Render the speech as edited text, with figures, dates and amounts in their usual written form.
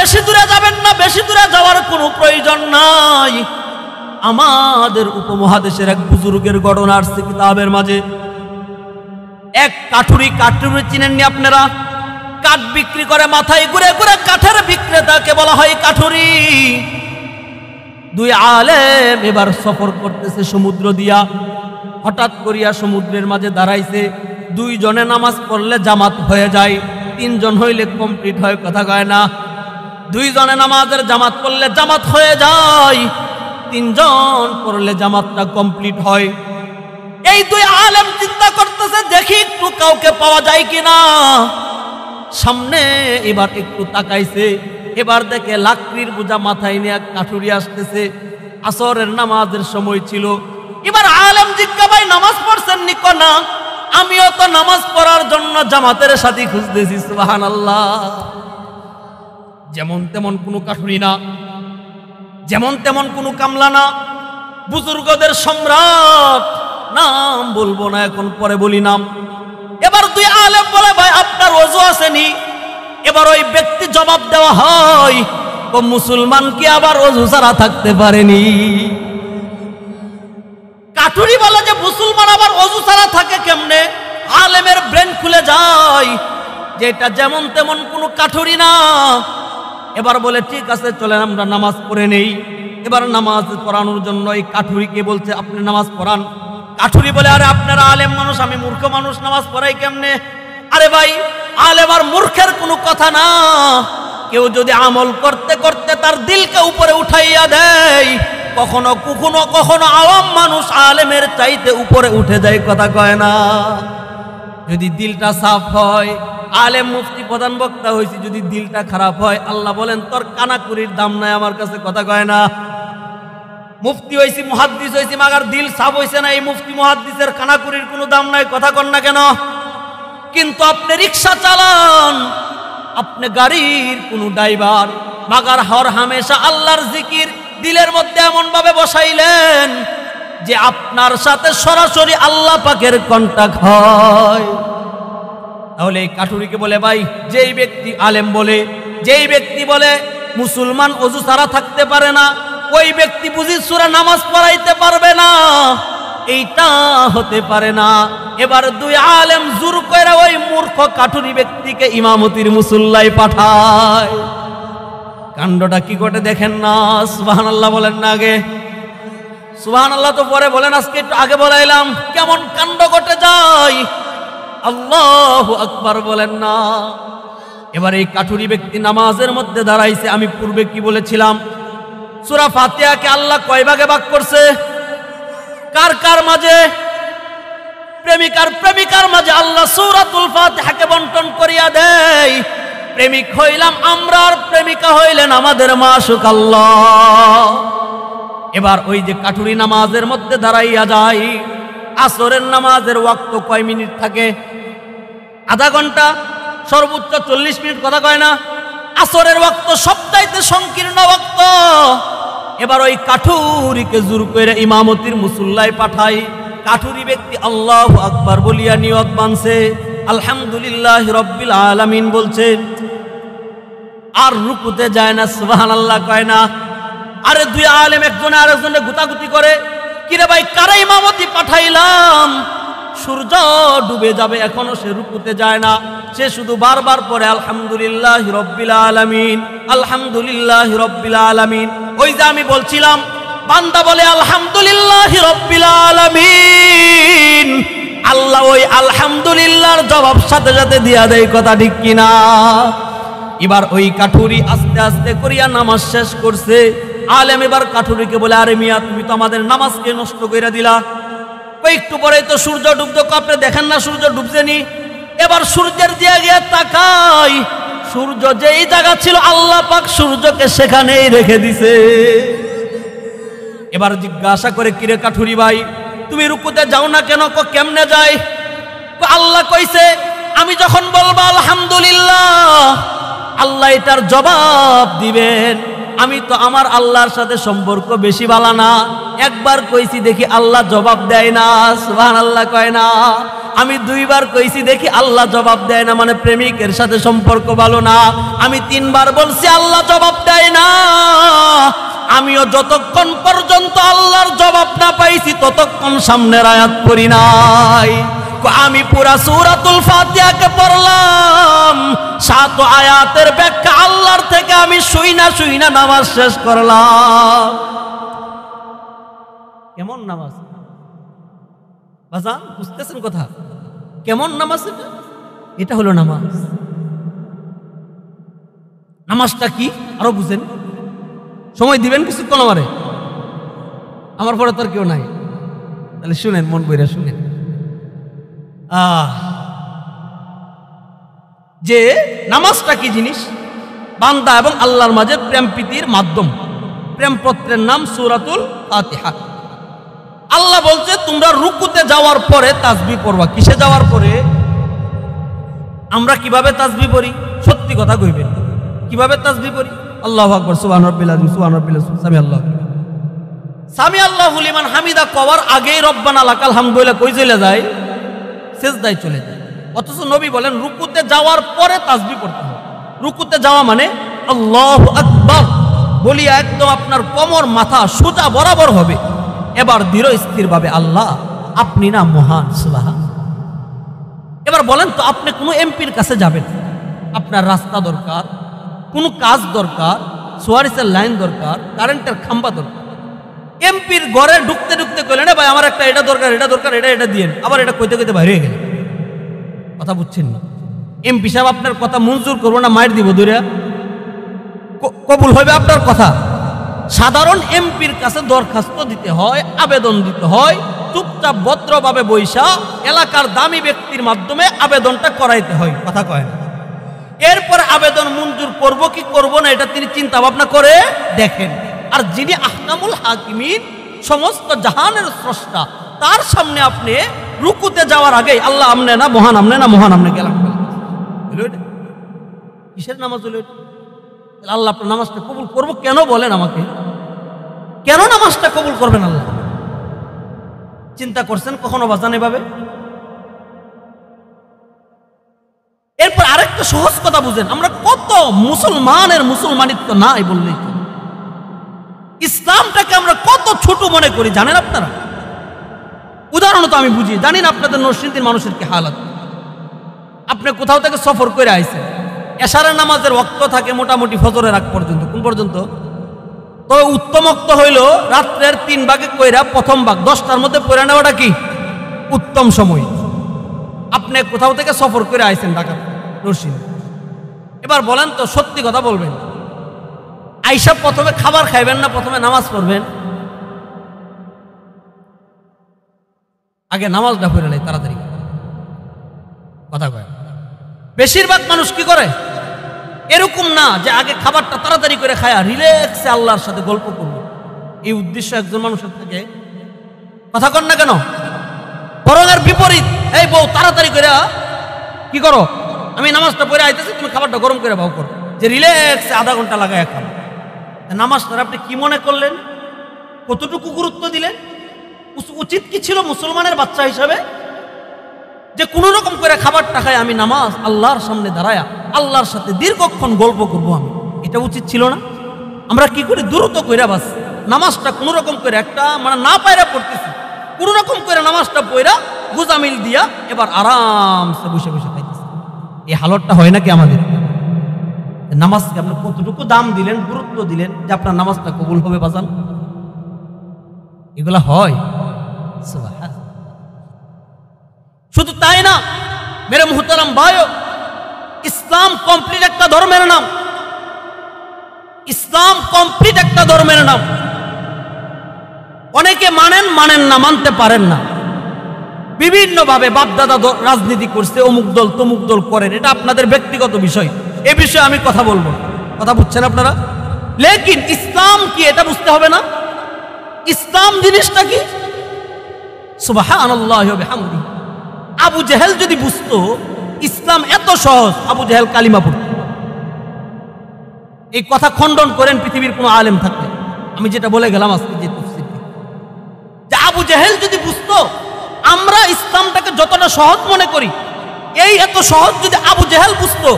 বেশি দূরে যাবেন না, বেশি দূরে যাওয়ার কোনো প্রয়োজন নাই। আমাদের উপমহাদেশের এক বুজুর্গের ঘটনা আসছে কিতাবের মাঝে। এক কাঠুরি চিনেননি আপনারা? কাঠ বিক্রি করে, মাথায় ঘুরে ঘুরে কাঠের বিক্রেতাকে বলা হয় কাঠুরি। দুই আলেম এবার সফর করতেছে সমুদ্র দিয়া। হঠাৎ করিয়া সমুদ্রের মাঝে দাঁড়াইছে। দুইজনে নামাজ পড়লে জামাত হয়ে যায়, তিনজন হইলে কমপ্লিট হয়, কথা কয় না। দুইজনে নামাজের জামাত পড়লে জামাত হয়ে যায়, তিনজন পড়লে জামাতটা কমপ্লিট হয়। এই দুই আলেম চিন্তা করতেছে দেখি একটু কাউকে পাওয়া যায় কিনা। সামনে এবার একটু তাকাইছে, এবার দেখে লাকড়ির বোঝা মাথায় নিয়ে কাঠুরি আসতেছে। আসরের নামাজের সময় ছিল। এবার আলেম জিজ্ঞাসা, ভাই নামাজ পড়ছেন নি? না, আমিও তো নামাজ পড়ার জন্য জামাতের সাথী খুঁজতেছি। সুবহানাল্লাহ। যেমন তেমন কোনো কাঠুরি না, যেমন তেমন কোনো কামলা না, বুজুর্গদের সম্রাট। নাম বলবো না এখন, পরে বলি নাম। এবার দুই আলেম বলে, ভাই আপনার ওযু আসেনি? এবার ওই ব্যক্তি জবাব দেওয়া হয়, ও মুসলমান কি আবার ওযু ছাড়া থাকতে পারেনি? কাঠুরি বলে যে মুসলমান আবার ওযু ছাড়া থাকে কেমনে? আলেমের ব্রেন খুলে যায় যে এটা যেমন তেমন কোনো কাঠুরি না। এবার বলে ঠিক আছে চলেন আমরা নামাজ পড়ে নেই। এবার নামাজ পড়ানোর জন্য এই কাঠুরিকে বলছে আপনি নামাজ পড়ান। কাঠুরি বলে, আরে আপনারা আলেম মানুষ, আমি মূর্খ মানুষ, নামাজ পড়াই কেমনে? আরে ভাই, আলেম আর মূর্খের কোনো কথা না। কেউ যদি আমল করতে করতে তার দিলকে উপরে উঠাইয়া দেয়, কখনো কখনো কখনো আওয়াম মানুষ আলেমের চাইতে উপরে উঠে যায়, কথা কয় না। যদি দিলটা সাফ হয়, আলেম মুফতি প্রধান বক্তা হয়েছি, যদি দিলটা খারাপ হয়, আল্লাহ বলেন তোর কানাকুরির দাম নাই আমার কাছে, কথা কয় না। মুফতি হয়েছি, মুহাদ্দিস হয়েছি, মাগার দিল সাফ হয়েছে না, এই মুফতি মুহাদ্দিসের কানাকুরির কোনো দাম নাই, কথা কন না কেন? কিন্তু আপনি রিক্সা চালান, আপনি গাড়ির কোনো ড্রাইভার, মাগার হর হামেশা আল্লাহর জিকির দিলের মধ্যে এমন ভাবে বসাইলেন যে আপনার সাথে সরাসরি আল্লাহ পাকের কন্টাক্ট হয়। তাহলে এই কাঠুরিকে বলে, ভাই যেই ব্যক্তি আলেম বলে, যেই ব্যক্তি বলে মুসলমান ওযু ছাড়া থাকতে পারে না, ওই ব্যক্তি বুঝি সূরা নামাজ পড়াইতে পারবে না, এইটা হতে পারে না। এবার দুই আলেম জোর করে ওই মূর্খ কাঠুরি ব্যক্তিকে ইমামতির মুসল্লায় পাঠায়। কাণ্ডটা কি ঘটে দেখেন না। সুবহানাল্লাহ বলেন না আগে? সুবহানাল্লাহ তো পরে বলেন, আজকে একটু আগে বলাইলাম কেমন কাণ্ড ঘটে যায়। আল্লাহু আকবার বলেন না। এবার এই কাঠুরি ব্যক্তি নামাজের মধ্যে দাঁড়াইছে। আমি পূর্বে কি বলেছিলাম, সূরা ফাতিহাকে আল্লাহ কয় ভাগে ভাগ করছে? কার কার মাঝে? প্রেমিকার প্রেমিকার মাঝে আল্লাহ সূরাতুল ফাতিহাকে বন্টন করিয়া দেয়। প্রেমিক হইলাম আমরা, আর প্রেমিকা হইলেন আমাদের মাশুক আল্লাহ। এবার ওই যে কাঠুরি নামাজের মধ্যে দাঁড়াইয়া যায়। আসরের নামাজের ওয়াক্ত কয় মিনিট থাকে? আধা ঘন্টা, সর্বোচ্চ 40 মিনিট, কথা কয় না? আসরের ওয়াক্ত সবচাইতে সংকীর্ণ ওয়াক্ত। এবার ওই কাঠুরিকে জোর করে ইমামতির মুসল্লায় পাঠাই। কাঠুরি ব্যক্তি আল্লাহু আকবার বলিয়া নিয়ত বানছে, আলহামদুলিল্লাহ রাব্বিল আলামিন বলছে, আর রুকুতে যায় না, সুবহানাল্লাহ কয় না। আরে দুই আলেম একজনে আরেকজনে গুতাগুতি করে, কিরে ভাই কারা ইমামতি পাঠাইলাম? সূর্য ডুবে যাবে এখনো সে রুকুতে যায় না, সে শুধু বারবার পড়ে আলহামদুলিল্লাহ রাব্বিল আলামিন, আলহামদুলিল্লাহ রাব্বিল আলামিন। ওই যে আমি বলছিলাম, বান্দা বলে আলহামদুলিল্লাহ রাব্বিল আলামিন, আল্লাহ ওই আলহামদুলিল্লাহর জবাব সাথে সাথে দিয়া দেয়, কথা ঠিক কিনা? এবার ওই কাঠুরি আস্তে আস্তে করিয়া নামাজ শেষ করছে। আলেম এবার কাঠুরিকে বলে, আরে মিয়া তুমি তো আমাদের নামাজকে নষ্ট কইরা দিলা। একটু পরে তো সূর্য ডুবতো, আপনি দেখেন না সূর্য ডুবছে নি? এবার সূর্যের দিয়ে গিয়ে তাকাই, সূর্য যেই জায়গা ছিল আল্লাহ পাক সূর্যকে সেখানেই রেখে দিছে। এবার জিজ্ঞাসা করে, কিরে কাঠুরি ভাই তুমি রুকুতে যাও না কেন? কেমনে যায়? আল্লাহ কইছে আমি যখন বলবো আলহামদুলিল্লাহ, আল্লাহ এটার জবাব দিবেন। আমি তো আমার আল্লাহর সাথে সম্পর্ক বেশি ভালো না, একবার কইছি দেখি আল্লাহ জবাব দেয় না, সুবহানাল্লাহ কয় না। আমি 2 বার কইছি দেখি আল্লাহ জবাব দেয় না, মানে প্রেমিকের সাথে সম্পর্ক ভালো না। আমি 3 বার বলছি আল্লাহ জবাব দেয় না। আমিও যতক্ষণ পর্যন্ত আল্লাহর জবাব না পাইছি ততক্ষণ সামনের আয়াত পড়ি নাই। আমি পুরা সূরাতুল ফাতিহাকে পড়লাম, 7 আয়াতের ব্যাখ্যা আল্লাহর থেকে আমি শুইনা নামাজ শেষ করলাম। কেমন নামাজ বাজান, বুঝতেছেন কথা? কেমন নামাজ এটা? এটা হলো নামাজ। নামাজটা কি আরো বুঝেন? সময় দিবেন কিছুক্ষণ আমারে, আমার পরে তো আর কেউ নাই, তাহলে শুনেন, মন বইরা শুনেন। যে নামাজটা কি জিনিস? বান্দা এবং আল্লাহর মাঝে প্রেম প্রীতির মাধ্যম, প্রেমপত্রের নাম সূরাতুল ফাতিহা। আল্লাহ বলছে তোমরা রুকুতে যাওয়ার পরে তাসবিহ পড়বা। কিসে যাওয়ার পরে? আমরা কিভাবে তাসবিহ পড়ি? সত্যি কথা কইবেন, কিভাবে তাসবিহ পড়ি? আল্লাহু আকবার, সুবহান রাব্বিল আযীম, সুবহান রাব্বিল আযীম, সামি আল্লাহু লিমান হামিদা কওয়ার আগেই রব্বানা লাকাল হামদু কই চলে যায়? সিজদায় চলে যায়। অথচ নবী বলেন রুকুতে যাওয়ার পরে তাসবিহ পড়তে হবে। রুকুতে যাওয়া মানে আল্লাহু আকবার বলিয়া একদম আপনার কোমর মাথা সোজা বরাবর হবে। এবার দৃঢ় স্থির ভাবে আল্লাহ আপনি না মহান, সুবহান। এবার বলেন তো, আপনি কোনো এমপির কাছে যাবেন, আপনার রাস্তা দরকার, কোনো কাজ দরকার, সোয়ারিসের লাইন দরকার, কারেন্টের খাম্বা দরকার। এমপির ঘরে ঢুকতে ঢুকতে কইলেন ভাই আমার একটা এটা দরকার, এটা দরকার, এটা দিয়েন, আবার এটা কইতে কইতে বাইরে হয়ে গেলেন। কথা বুঝছেন না? এমপি সাহেব আপনার কথা মঞ্জুর করবো না, মাইর দিব দূরে, কবুল হবে আপনার কথা? সাধারণ এমপির কাছে দরখাস্ত দিতে হয়, আবেদন দিতে হয়, চুপচাপ ভদ্রভাবে বৈশা এলাকার দামি ব্যক্তির মাধ্যমে আবেদনটা করাইতে হয়। কথা কয় না? এরপর আবেদন মঞ্জুর করব কি করব না এটা তিনি চিন্তা ভাবনা করে দেখেন। আর যিনি আহকামুল হাকিমিন, সমস্ত জাহানের স্রষ্টা, তার সামনে আপনি রুকুতে যাওয়ার আগে আল্লাহ আমনে না মহান, আমনে না মহান, আমনে গেলাম। কিসের নামাজ হলো? আল্লাহ আপনার নামাজটা কবুল করবো কেন বলেন আমাকে? কেন নামাজটা কবুল করবেন আল্লাহ? চিন্তা করছেন কখনো বাজান এভাবে? এরপর আরেকটা সহজ কথা বুঝেন, আমরা কত মুসলমানের মুসলমানিত্ব নাই বললেই, ইসলামটাকে আমরা কত ছোট মনে করি জানেন আপনারা? উদাহরণ তো আমি বুঝি, জানেন আপনাদের নরসিংদীর মানুষের কি হালত। আপনি কোথাও থেকে সফর করে আইছেন, এশারের নামাজের ওয়াক্ত থাকে মোটামুটি ফজরের আগ পর্যন্ত। কোন পর্যন্ত? তবে উত্তম ওয়াক্ত হইল রাত্রের 3 ভাগে কইরা প্রথম ভাগ 10টার মধ্যে পড়ে নেওয়াটা কি উত্তম সময়। আপনি কোথাও থেকে সফর করে আইছেন ঢাকা নরসিংদী, এবার বলেন তো সত্যি কথা বলবেন, আইসা প্রথমে খাবার খাইবেন না প্রথমে নামাজ পড়বেন? আগে নামাজটা পড়ে নেই তাড়াতাড়ি। কথা কয় বেশিরভাগ মানুষ কি করে? এরকম না যে আগে খাবারটা তাড়াতাড়ি করে খায়া রিল্যাক্সে আল্লাহর সাথে গল্প করবো, এই উদ্দেশ্য একজন মানুষের থাকে। কথা কন না কেন? বরং এর বিপরীত, এই বউ তাড়াতাড়ি করে কি করো, আমি নামাজটা পড়ে আইতেছি, তুমি খাবারটা গরম করে ভাও করো, যে রিল্যাক্সে আধা ঘন্টা লাগায় খাও। নামাজটার আপনি কি মনে করলেন? কতটুকু গুরুত্ব দিলেন? উচিত কি ছিল মুসলমানের বাচ্চা হিসাবে যে কোনো রকম করে খাবারটা খায় আমি নামাজ আল্লাহর সামনে দাঁড়ায়া আল্লাহর সাথে দীর্ঘক্ষণ গল্প করবো আমি? এটা উচিত ছিল না? আমরা কি করি? দ্রুত কইরা বাস নামাজটা কোনো রকম করে একটা মানে না পায়রা পড়তেছি, কোনো রকম করে নামাজটা পয়রা গুজামিল দিয়া এবার আরামসে বসে বসে খাইতেছি। এই হালতটা হয় নাকি আমাদের? নামাজকে আপনি কতটুকু দাম দিলেন, গুরুত্ব দিলেন যে আপনার নামাজটা কবুল হবে বাজান? এগুলা হয়? শুধু তাই না মেরে মুহতারাম ভাইও, ইসলাম কমপ্লিট একটা ধর্মের নাম। ইসলাম কমপ্লিট একটা ধর্মের নাম। অনেকে মানেন না, মানতে পারেন না, বিভিন্ন ভাবে বাপদাদা রাজনীতি করছে, অমুক দল তমুক দল করেন, এটা আপনাদের ব্যক্তিগত বিষয়, এ বিষয়ে আমি কথা বলবো। কথা বুঝছেন আপনারা? লেকিন ইসলাম কি এটা বুঝতে হবে না? ইসলাম জিনিসটা কি? সুবহানাল্লাহি ওয়া বিহামদিহি। আবু জেহেল যদি বুঝতো ইসলাম এত সহজ, আবু জেহেল কালিমা পড়ত। এই কথা খণ্ডন করেন পৃথিবীর কোন আলেম থাকলে। আমি যেটা বলে গেলাম আজকে যে তাফসীর, যে আবু জেহেল যদি বুঝতো আমরা ইসলামটাকে যতটা সহজ মনে করি, এই এত সহজ যদি আবু জেহেল বুঝতো,